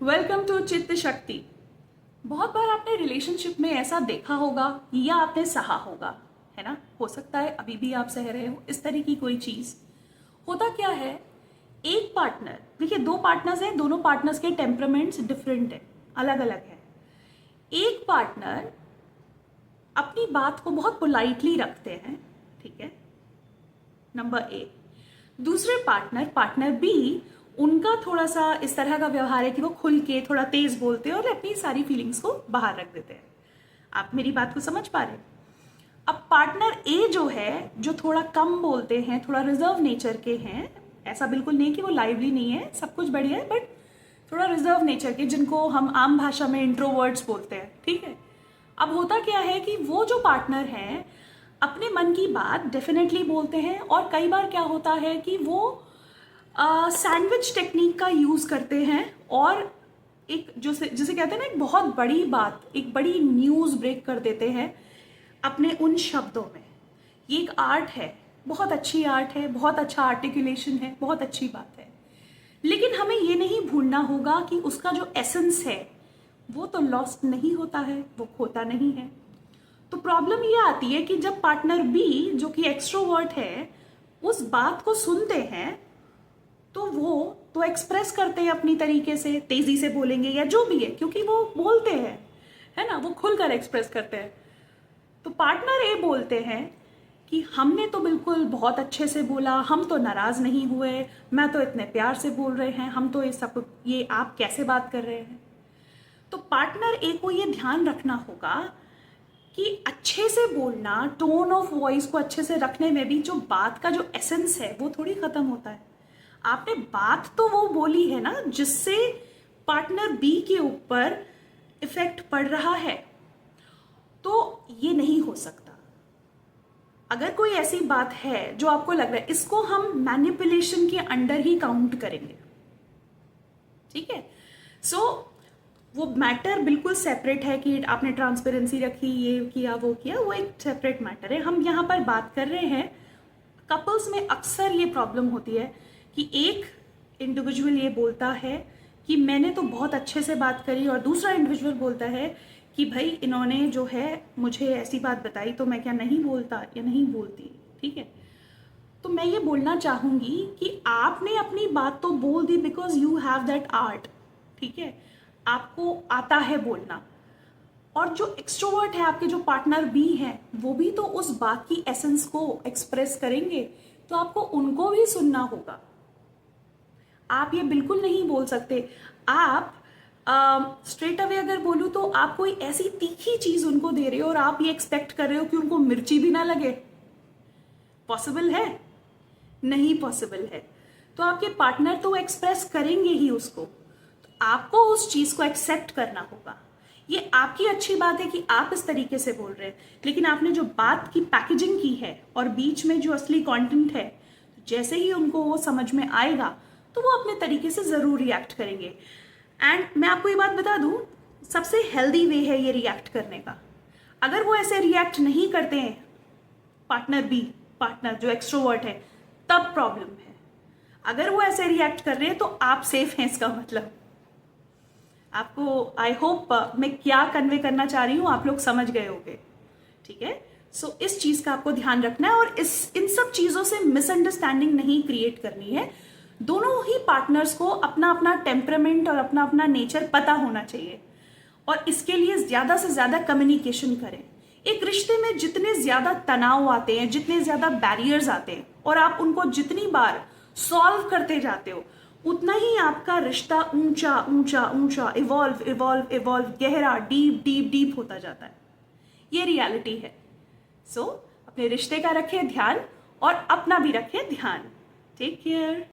Welcome to चित्त शक्ति। बहुत बार आपने रिलेशनशिप में ऐसा देखा होगा या आपने सहा होगा, है ना। हो सकता है अभी भी आप सह रहे हो इस तरह की कोई चीज। होता क्या है, एक पार्टनर, देखिए दो पार्टनर्स हैं, दोनों पार्टनर्स के टेम्परामेंट्स डिफरेंट है, अलग अलग है। एक पार्टनर अपनी बात को बहुत पोलाइटली रखते हैं, ठीक है, नंबर ए। दूसरे पार्टनर, पार्टनर बी, उनका थोड़ा सा इस तरह का व्यवहार है कि वो खुल के थोड़ा तेज बोलते हैं और अपनी सारी फीलिंग्स को बाहर रख देते हैं। आप मेरी बात को समझ पा रहे हैं। अब पार्टनर ए जो है, जो थोड़ा कम बोलते हैं, थोड़ा रिजर्व नेचर के हैं, ऐसा बिल्कुल नहीं कि वो लाइवली नहीं है, सब कुछ बढ़िया है, बट थोड़ा रिजर्व नेचर के, जिनको हम आम भाषा में इंट्रोवर्ट्स बोलते हैं, ठीक है। अब होता क्या है कि वो जो पार्टनर हैं अपने मन की बात डेफिनेटली बोलते हैं, और कई बार क्या होता है कि वो सैंडविच टेक्निक का यूज़ करते हैं, और एक जिसे कहते हैं ना, एक बहुत बड़ी बात, एक बड़ी न्यूज़ ब्रेक कर देते हैं अपने उन शब्दों में। ये एक आर्ट है, बहुत अच्छी आर्ट है, बहुत अच्छा आर्टिकुलेशन है, बहुत अच्छी बात है। लेकिन हमें ये नहीं भूलना होगा कि उसका जो एसेंस है वो तो लॉस्ट नहीं होता है, वो खोता नहीं है। तो प्रॉब्लम ये आती है कि जब पार्टनर बी, जो कि एक्सट्रोवर्ट है, उस बात को सुनते हैं तो वो तो एक्सप्रेस करते हैं अपनी तरीके से, तेजी से बोलेंगे या जो भी है, क्योंकि वो बोलते हैं, है ना, वो खुलकर एक्सप्रेस करते हैं। तो पार्टनर ए बोलते हैं कि हमने तो बिल्कुल बहुत अच्छे से बोला, हम तो नाराज नहीं हुए, मैं तो इतने प्यार से बोल रहे हैं, हम तो ये आप कैसे बात कर रहे हैं। तो पार्टनर ए को ये ध्यान रखना होगा कि अच्छे से बोलना, टोन ऑफ वॉइस को अच्छे से रखने में भी जो बात का जो एसेंस है वो थोड़ी खत्म होता है। आपने बात तो वो बोली है ना जिससे पार्टनर बी के ऊपर इफेक्ट पड़ रहा है, तो ये नहीं हो सकता। अगर कोई ऐसी बात है जो आपको लग रहा है, इसको हम मैनिपुलेशन के अंडर ही काउंट करेंगे, ठीक है। सो वो मैटर बिल्कुल सेपरेट है कि आपने ट्रांसपेरेंसी रखी, ये किया, वो किया, वो एक सेपरेट मैटर है। हम यहाँ पर बात कर रहे हैं, कपल्स में अक्सर ये प्रॉब्लम होती है कि एक इंडिविजुअल ये बोलता है कि मैंने तो बहुत अच्छे से बात करी, और दूसरा इंडिविजुअल बोलता है कि भाई इन्होंने जो है मुझे ऐसी बात बताई, तो मैं क्या नहीं बोलता या नहीं बोलती, ठीक है। तो मैं ये बोलना चाहूँगी कि आपने अपनी बात तो बोल दी because you have that art, ठीक है, आपको आता है बोलना। और जो एक्सट्रोवर्ट है, आपके जो पार्टनर भी हैं, वो भी तो उस बात की एसेंस को एक्सप्रेस करेंगे, तो आपको उनको भी सुनना होगा। आप ये बिल्कुल नहीं बोल सकते, आप स्ट्रेट अवे अगर बोलूँ तो आप कोई ऐसी तीखी चीज उनको दे रहे हो और आप ये एक्सपेक्ट कर रहे हो कि उनको मिर्ची भी ना लगे। पॉसिबल है? नहीं पॉसिबल है। तो आपके पार्टनर तो एक्सप्रेस करेंगे ही उसको, तो आपको उस चीज को एक्सेप्ट करना होगा। ये आपकी अच्छी बात है कि आप इस तरीके से बोल रहे हैं, लेकिन आपने जो बात की पैकेजिंग की है और बीच में जो असली कंटेंट है, जैसे ही उनको वो समझ में आएगा तो वो अपने तरीके से जरूर रिएक्ट करेंगे। एंड मैं आपको ये बात बता दूं, सबसे हेल्दी वे है ये रिएक्ट करने का। अगर वो ऐसे रिएक्ट नहीं करते हैं, पार्टनर बी, पार्टनर जो एक्सट्रोवर्ट है, तब प्रॉब्लम है। अगर वो ऐसे रिएक्ट कर रहे हैं तो आप सेफ हैं, इसका मतलब। आपको आई होप मैं क्या कन्वे करना चाह रही हूँ आप लोग समझ गए होंगे, ठीक है। सो इस चीज का आपको ध्यान रखना है, और इन सब चीजों से मिसअंडरस्टैंडिंग नहीं क्रिएट करनी है। दोनों ही पार्टनर्स को अपना अपना टेम्परामेंट और अपना अपना नेचर पता होना चाहिए, और इसके लिए ज्यादा से ज्यादा कम्युनिकेशन करें। एक रिश्ते में जितने ज्यादा तनाव आते हैं, जितने ज्यादा बैरियर्स आते हैं, और आप उनको जितनी बार सॉल्व करते जाते हो, उतना ही आपका रिश्ता ऊंचा ऊंचा ऊंचा, इवॉल्व इवॉल्व इवॉल्व, गहरा, डीप डीप डीप होता जाता है। ये रियलिटी है। सो अपने रिश्ते का रखें ध्यान, और अपना भी रखें ध्यान। Take care.